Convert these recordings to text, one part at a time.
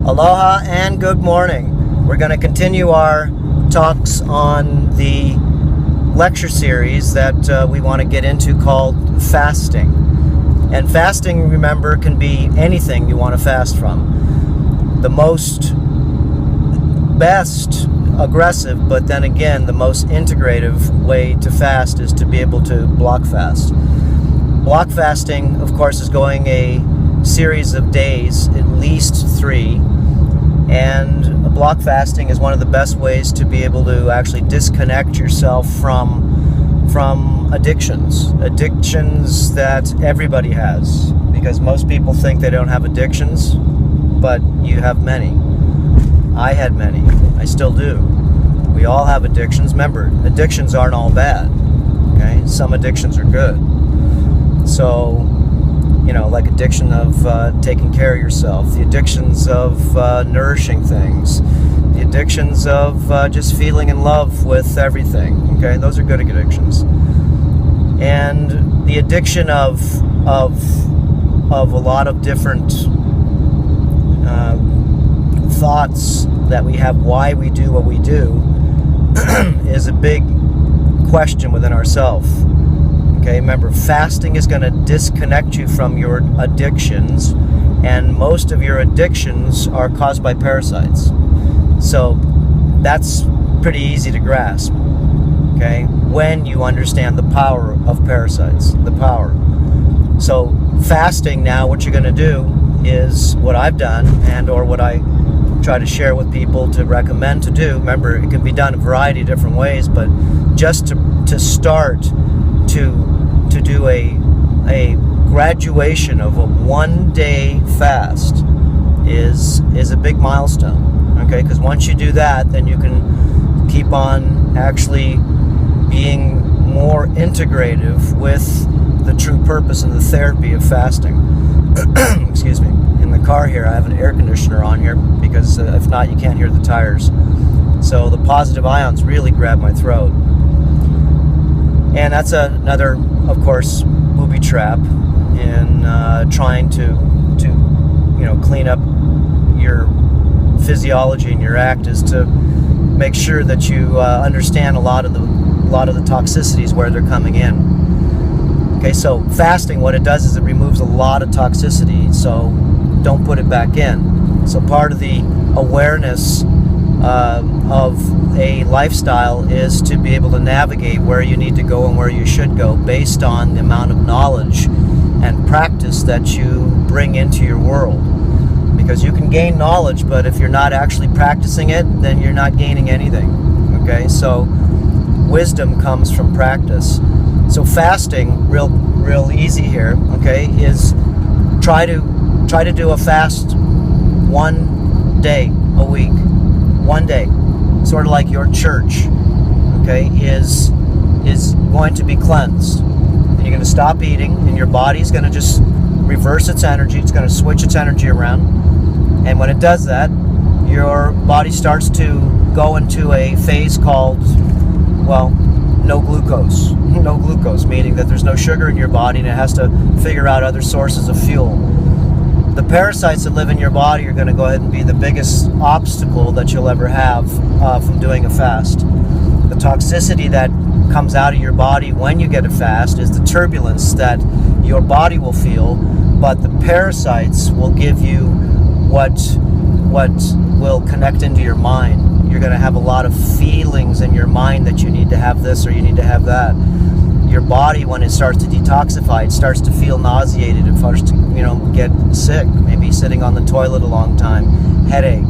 Aloha and good morning. We're going to continue our talks on the lecture series that we want to get into called fasting. And fasting, remember, can be anything you want to fast from. The best aggressive, but then again, the most integrative way to fast is to be able to block fast. Block fasting, of course, is going a series of days, at least 3, and block fasting is one of the best ways to be able to actually disconnect yourself from addictions that everybody has, because most people think they don't have addictions, but you have many. I had many. I still do. We all have addictions. Remember, addictions aren't all bad. Okay, some addictions are good. So, like addiction of taking care of yourself, the addictions of nourishing things, the addictions of just feeling in love with everything. Okay, those are good addictions. And the addiction of a lot of different thoughts that we have why we do what we do is a big question within ourselves. Okay, remember, fasting is going to disconnect you from your addictions, and most of your addictions are caused by parasites. So that's pretty easy to grasp, okay, when you understand the power of parasites, the power. So fasting now, what you're going to do is what I've done, and or what I try to share with people to recommend to do. Remember, it can be done a variety of different ways, but just to start to do a graduation of a 1-day fast is a big milestone. Okay, because once you do that, then you can keep on actually being more integrative with the true purpose and the therapy of fasting. Excuse me. In the car here, I have an air conditioner on here because if not, you can't hear the tires. So the positive ions really grab my throat. And that's another, of course, booby trap in trying to clean up your physiology and your act, is to make sure that you understand a lot of the toxicities where they're coming in. Okay, so fasting, what it does is it removes a lot of toxicity, so don't put it back in. So part of the awareness of a lifestyle is to be able to navigate where you need to go and where you should go based on the amount of knowledge and practice that you bring into your world. Because you can gain knowledge, but if you're not actually practicing it, then you're not gaining anything. Okay, so wisdom comes from practice. So fasting, real easy here, okay, is try to do a fast 1 day a week. 1 day. Sort of like your church, okay, is going to be cleansed. And you're going to stop eating, and your body's going to just reverse its energy. It's going to switch its energy around. And when it does that, your body starts to go into a phase called, no glucose. No glucose, meaning that there's no sugar in your body and it has to figure out other sources of fuel. The parasites that live in your body are going to go ahead and be the biggest obstacle that you'll ever have from doing a fast. The toxicity that comes out of your body when you get a fast is the turbulence that your body will feel, but the parasites will give you what will connect into your mind. You're going to have a lot of feelings in your mind that you need to have this or you need to have that. Your body, when it starts to detoxify, it starts to feel nauseated. It starts to, get sick. Maybe sitting on the toilet a long time, headache.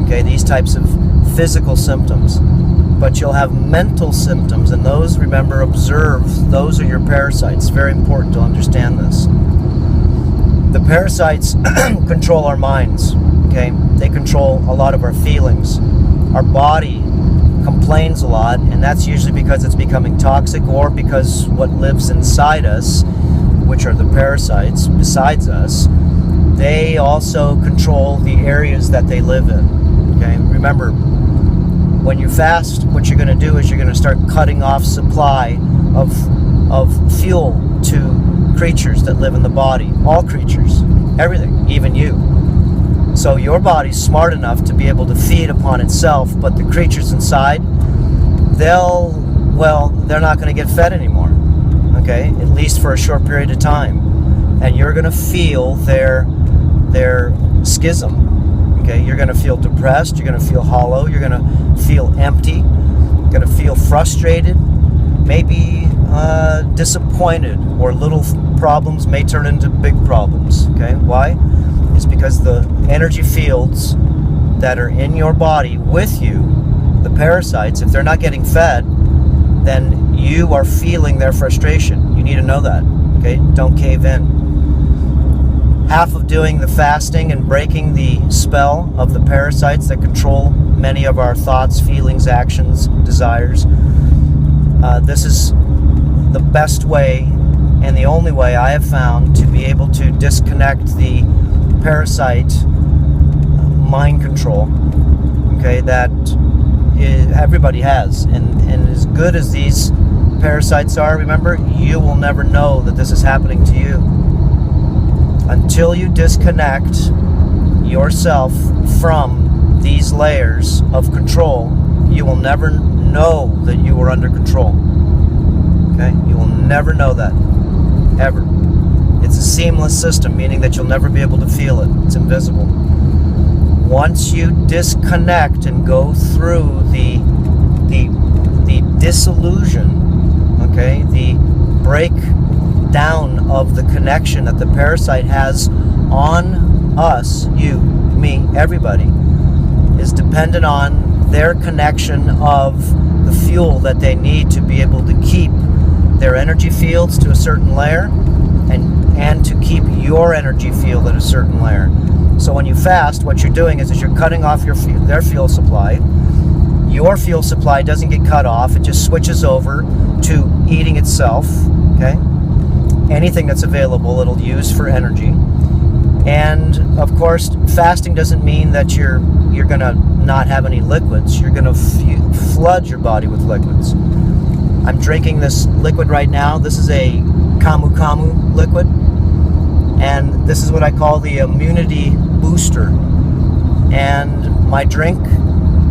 Okay, these types of physical symptoms. But you'll have mental symptoms, and those, remember, observe. Those are your parasites. Very important to understand this. The parasites control our minds. Okay, they control a lot of our feelings. Our body complains a lot, and that's usually because it's becoming toxic, or because what lives inside us, which are the parasites besides us, they also control the areas that they live in. Okay, remember, when you fast, what you're going to do is you're going to start cutting off supply of fuel to creatures that live in the body. All creatures, everything, even you. So your body's smart enough to be able to feed upon itself, but the creatures inside, they're not going to get fed anymore, okay? At least for a short period of time. And you're going to feel their schism, okay? You're going to feel depressed, you're going to feel hollow, you're going to feel empty, you're going to feel frustrated, maybe disappointed, or little problems may turn into big problems, okay? Why? It's because the energy fields that are in your body with you, the parasites, if they're not getting fed, then you are feeling their frustration. You need to know that, okay? Don't cave in. Half of doing the fasting and breaking the spell of the parasites that control many of our thoughts, feelings, actions, desires. This is the best way and the only way I have found to be able to disconnect the parasite mind control, okay, that everybody has. And as good as these parasites are, remember, you will never know that this is happening to you. Until you disconnect yourself from these layers of control, you will never know that you are under control. Okay? You will never know that. Ever. It's a seamless system, meaning that you'll never be able to feel it. It's invisible. Once you disconnect and go through the disillusion, okay, the breakdown of the connection that the parasite has on us, you, me, everybody, is dependent on their connection of the fuel that they need to be able to keep their energy fields to a certain layer, and to keep your energy field at a certain layer. So when you fast, what you're doing is you're cutting off their fuel supply. Your fuel supply doesn't get cut off. It just switches over to eating itself, okay? Anything that's available, it'll use for energy. And of course, fasting doesn't mean that you're going to not have any liquids. You're going to flood your body with liquids. I'm drinking this liquid right now. This is a Camu Camu liquid, and this is what I call the immunity booster. And my drink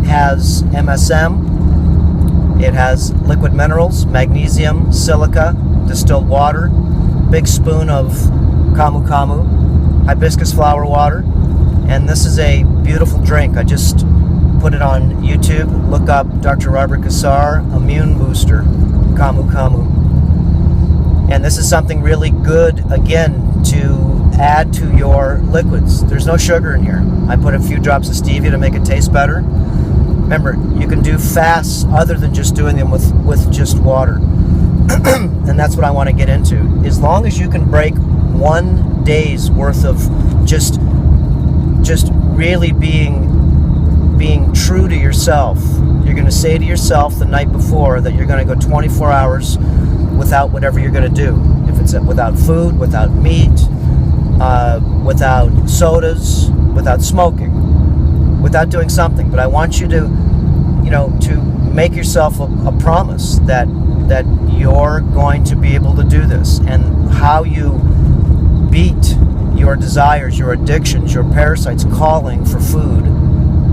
has MSM, it has liquid minerals, magnesium, silica, distilled water, big spoon of Camu Camu, hibiscus flower water, and this is a beautiful drink. I just put it on YouTube. Look up Dr. Robert Cassar Immune Booster Camu Camu. And this is something really good, again, to add to your liquids. There's no sugar in here. I put a few drops of stevia to make it taste better. Remember, you can do fasts other than just doing them with just water. And that's what I want to get into. As long as you can break 1 day's worth of just really being true to yourself. You're going to say to yourself the night before that you're going to go 24 hours without whatever you're going to do. If it's without food, without meat, without sodas, without smoking, without doing something. But I want you to make yourself a promise that you're going to be able to do this. And how you beat your desires, your addictions, your parasites calling for food.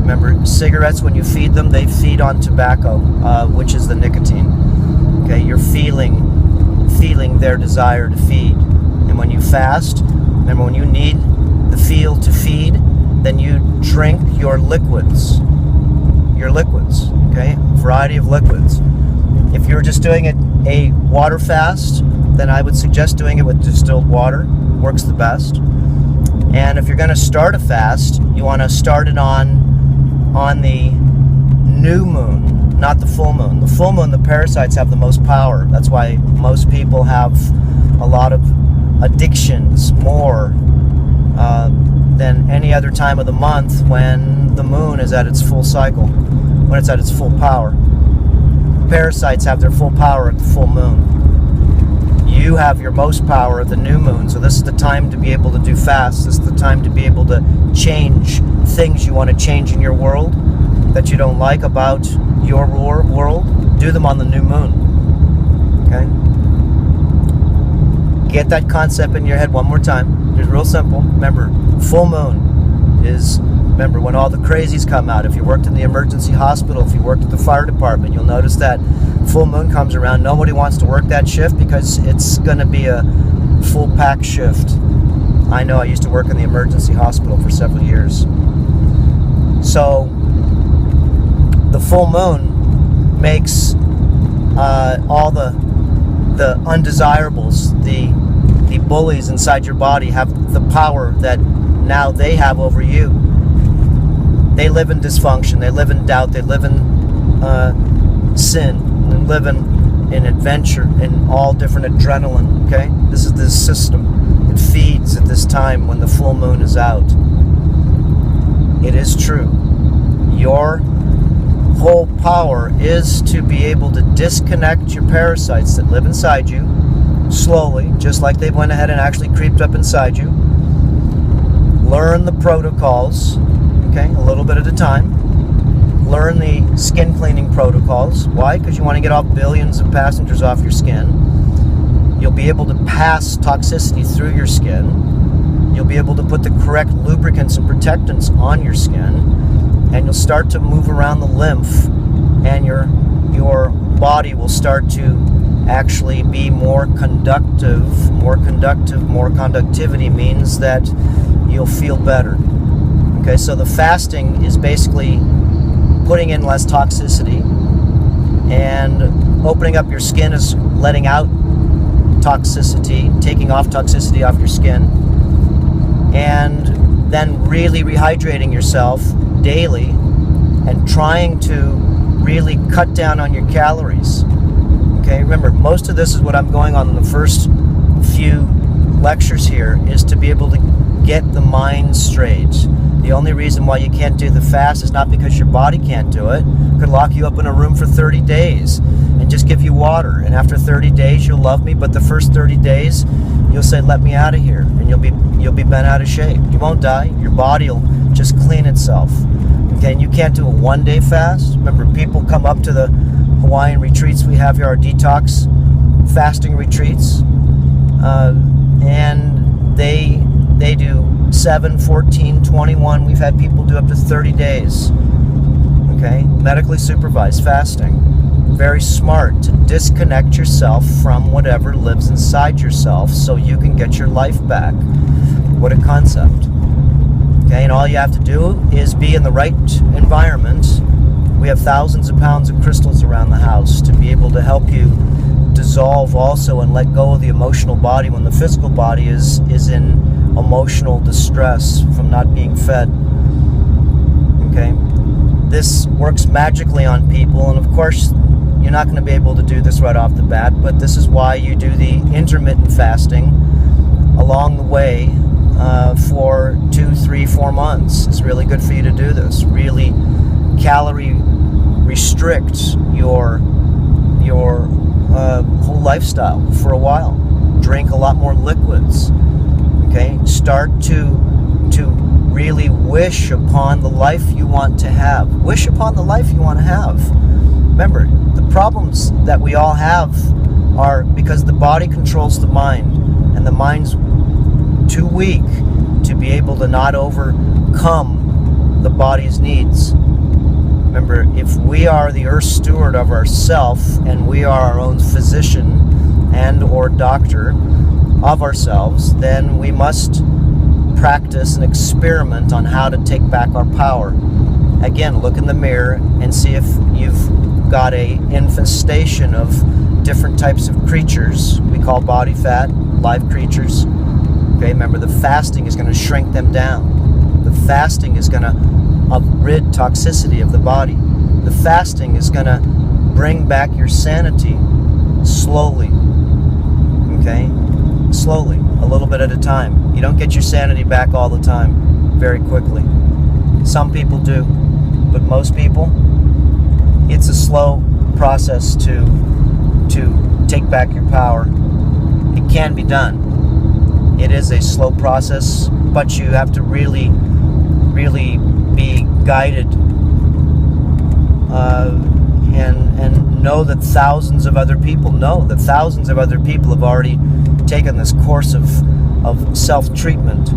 Remember, cigarettes, when you feed them, they feed on tobacco, which is the nicotine. Okay, you're feeling their desire to feed. And when you fast, remember, when you need the field to feed, then you drink your liquids. Okay, variety of liquids. If you're just doing a water fast, then I would suggest doing it with distilled water. Works the best. And if you're going to start a fast, you want to start it on the new moon, not the full moon. The full moon, the parasites have the most power. That's why most people have a lot of addictions, more than any other time of the month, when the moon is at its full cycle, when it's at its full power. Parasites have their full power at the full moon. You have your most power at the new moon, so this is the time to be able to do fasts. This is the time to be able to change things you want to change in your world that you don't like about your world. Do them on the new moon. Okay? Get that concept in your head one more time. It's real simple. Remember, full moon. is, remember, when all the crazies come out. If you worked in the emergency hospital, if you worked at the fire department, you'll notice that full moon comes around. Nobody wants to work that shift because it's going to be a full pack shift. I know, I used to work in the emergency hospital for several years. So the full moon makes all the undesirables, the bullies inside your body have the power that now they have over you. They live in dysfunction, they live in doubt, they live in sin, and live in adventure, in all different adrenaline, okay? This is this system. It feeds at this time when the full moon is out. It is true. Your whole power is to be able to disconnect your parasites that live inside you slowly, just like they went ahead and actually creeped up inside you. Learn the protocols, okay, a little bit at a time. Learn the skin cleaning protocols. Why? Because you want to get off billions of passengers off your skin. You'll be able to pass toxicity through your skin. You'll be able to put the correct lubricants and protectants on your skin. And you'll start to move around the lymph, and your body will start to actually be more conductive. More conductivity means that you'll feel better. Okay, so the fasting is basically putting in less toxicity, and opening up your skin is letting out toxicity, taking off toxicity off your skin, and then really rehydrating yourself daily and trying to really cut down on your calories. Okay, remember, most of this is what I'm going on in the first few lectures here, is to be able to get the mind straight. The only reason why you can't do the fast is not because your body can't do it. It could lock you up in a room for 30 days and just give you water, and after 30 days you'll love me, but the first 30 days you'll say, let me out of here, and you'll be bent out of shape. You won't die. Your body will just clean itself. Okay, and you can't do a one-day fast. Remember, people come up to the Hawaiian retreats we have here, our detox fasting retreats, and they do 7, 14, 21. We've had people do up to 30 days. Okay, medically supervised fasting. Very smart to disconnect yourself from whatever lives inside yourself so you can get your life back. What a concept. Okay, and all you have to do is be in the right environment. We have thousands of pounds of crystals around the house to be able to help you dissolve also and let go of the emotional body when the physical body is in emotional distress from not being fed. Okay, this works magically on people, and of course you're not going to be able to do this right off the bat, but this is why you do the intermittent fasting along the way for 2, 3, 4 months. It's really good for you to do this. Really calorie restrict your whole lifestyle for a while. Drink a lot more liquids. Okay, start to really wish upon the life you want to have. Wish upon the life you want to have. Remember, the problems that we all have are because the body controls the mind, and the mind's too weak to be able to not overcome the body's needs. Remember, if we are the earth steward of ourself, and we are our own physician and or doctor of ourselves, then we must practice and experiment on how to take back our power. Again, look in the mirror and see if you've got a infestation of different types of creatures we call body fat, live creatures. Okay, remember, the fasting is going to shrink them down. The fasting is going to rid toxicity of the body. The fasting is going to bring back your sanity slowly. Okay? Slowly, a little bit at a time. You don't get your sanity back all the time, very quickly. Some people do, but most people, it's a slow process to take back your power. It can be done. It is a slow process, but you have to really be guided and know that thousands of other people have already taken this course of self-treatment.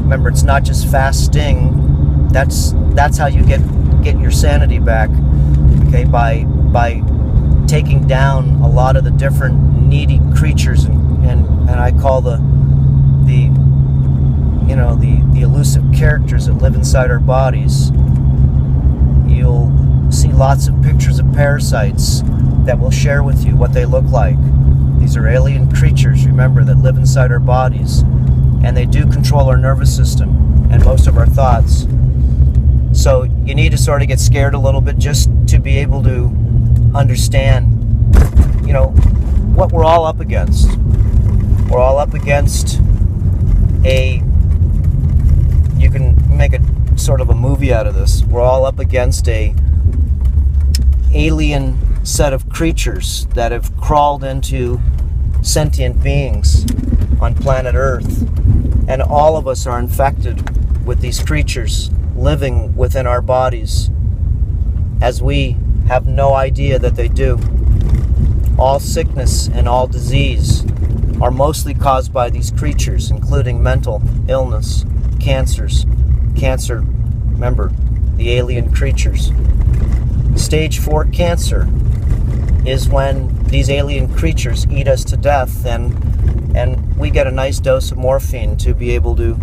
Remember, it's not just fasting. That's how you get your sanity back. Okay, by taking down a lot of the different needy creatures, and I call the elusive characters that live inside our bodies. You'll see lots of pictures of parasites that will share with you what they look like. These are alien creatures, remember, that live inside our bodies, and they do control our nervous system and most of our thoughts. So you need to sort of get scared a little bit just to be able to understand, what we're all up against. We're all up against you can make a sort of a movie out of this. We're all up against a alien set of creatures that have crawled into sentient beings on planet Earth. And all of us are infected with these creatures living within our bodies, as we have no idea that they do. All sickness and all disease are mostly caused by these creatures, including mental illness, cancer, remember, the alien creatures. Stage 4 cancer is when these alien creatures eat us to death, and we get a nice dose of morphine to be able to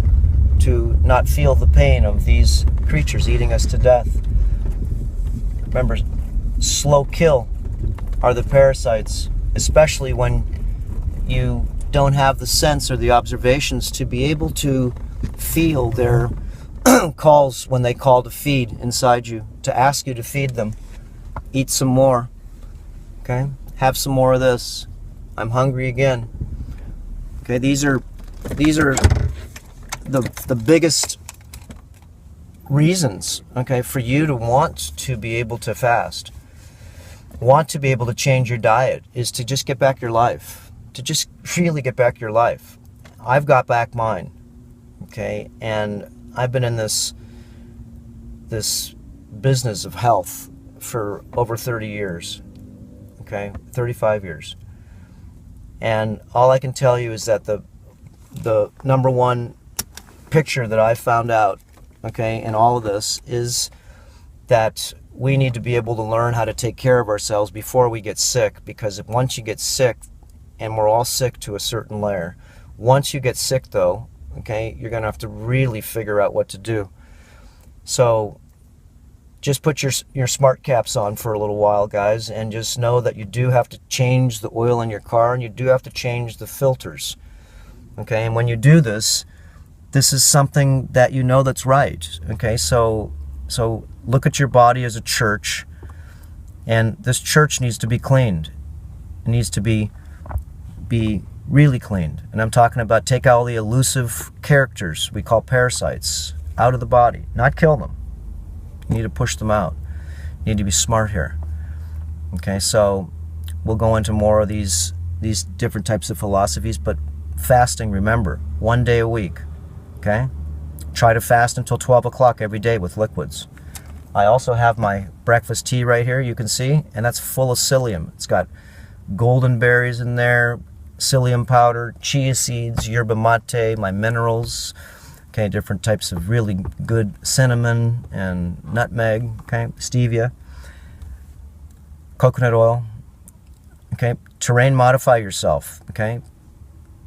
not feel the pain of these creatures eating us to death. Remember, slow kill are the parasites, especially when you don't have the sense or the observations to be able to feel their calls when they call to feed inside you, to ask you to feed them. Eat some more. Okay? Have some more of this. I'm hungry again. Okay, these are the biggest reasons, okay, for you to want to be able to fast, want to be able to change your diet, is to just get back your life, to just really get back your life. I've got back mine, okay, and I've been in this business of health for over 30 years, okay, 35 years. And all I can tell you is that the number one picture that I found out, okay, in all of this is that we need to be able to learn how to take care of ourselves before we get sick, because once you get sick, and we're all sick to a certain layer, once you get sick though, okay, you're going to have to really figure out what to do. So just put your smart caps on for a little while, guys, and just know that you do have to change the oil in your car, and you do have to change the filters. Okay, and when you do this is something that you know that's right. Okay, so look at your body as a church, and this church needs to be cleaned. It needs to be really cleaned. And I'm talking about take all the elusive characters we call parasites out of the body, not kill them. You need to push them out. You need to be smart here. Okay, so we'll go into more of these different types of philosophies, but fasting, remember, 1 day a week. Okay? Try to fast until 12 o'clock every day with liquids. I also have my breakfast tea right here, you can see, and that's full of psyllium. It's got golden berries in there, psyllium powder, chia seeds, yerba mate, my minerals, okay, different types of really good cinnamon and nutmeg, okay, stevia, coconut oil, okay, terrain modify yourself, okay,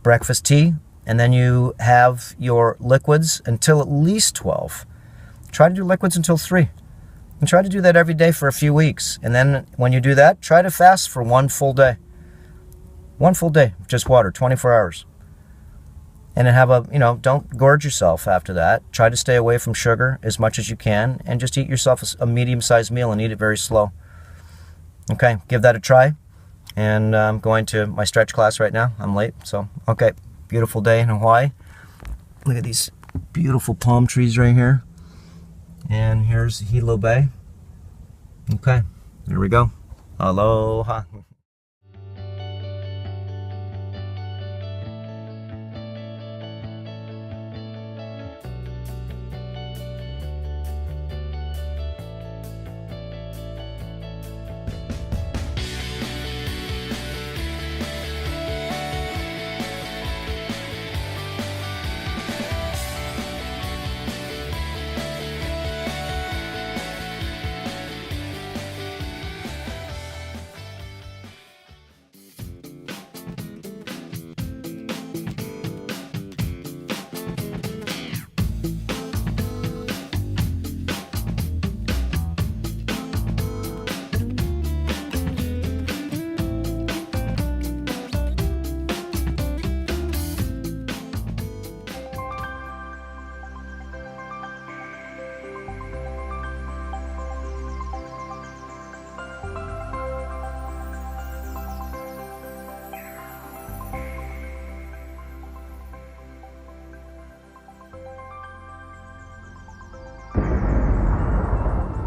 breakfast tea, and then you have your liquids until at least 12. Try to do liquids until 3. And try to do that every day for a few weeks. And then when you do that, try to fast for 1 full day. 1 full day, just water, 24 hours. And then have don't gorge yourself after that. Try to stay away from sugar as much as you can, and just eat yourself a medium-sized meal and eat it very slow. Okay, give that a try. And I'm going to my stretch class right now. I'm late, so okay. Beautiful day in Hawaii. Look at these beautiful palm trees right here. And here's Hilo Bay. Okay, there we go. Aloha.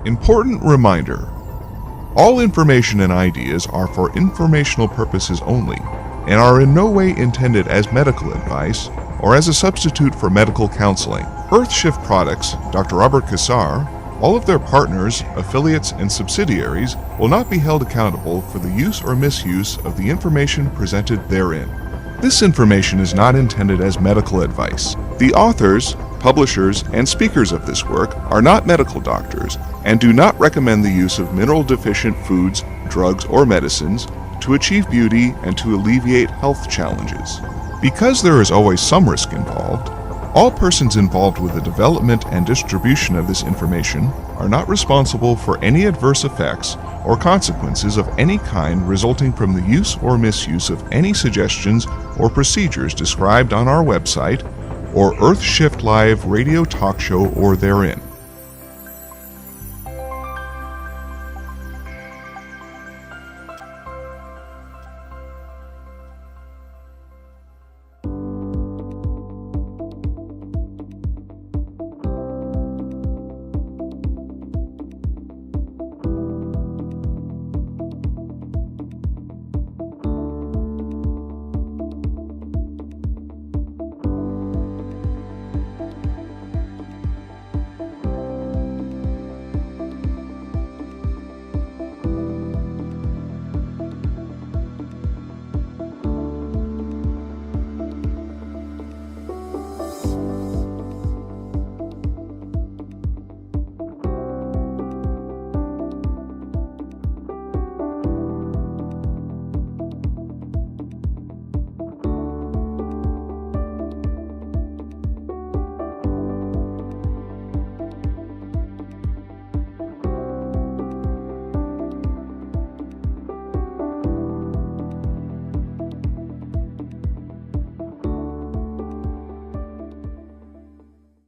Important reminder: all information and ideas are for informational purposes only and are in no way intended as medical advice or as a substitute for medical counseling. Earthshift Products, Dr. Robert Cassar, all of their partners, affiliates, and subsidiaries will not be held accountable for the use or misuse of the information presented therein. This information is not intended as medical advice. The authors, publishers, and speakers of this work are not medical doctors and do not recommend the use of mineral-deficient foods, drugs, or medicines to achieve beauty and to alleviate health challenges. Because there is always some risk involved, all persons involved with the development and distribution of this information are not responsible for any adverse effects or consequences of any kind resulting from the use or misuse of any suggestions or procedures described on our website or Earthshift Live radio talk show or therein.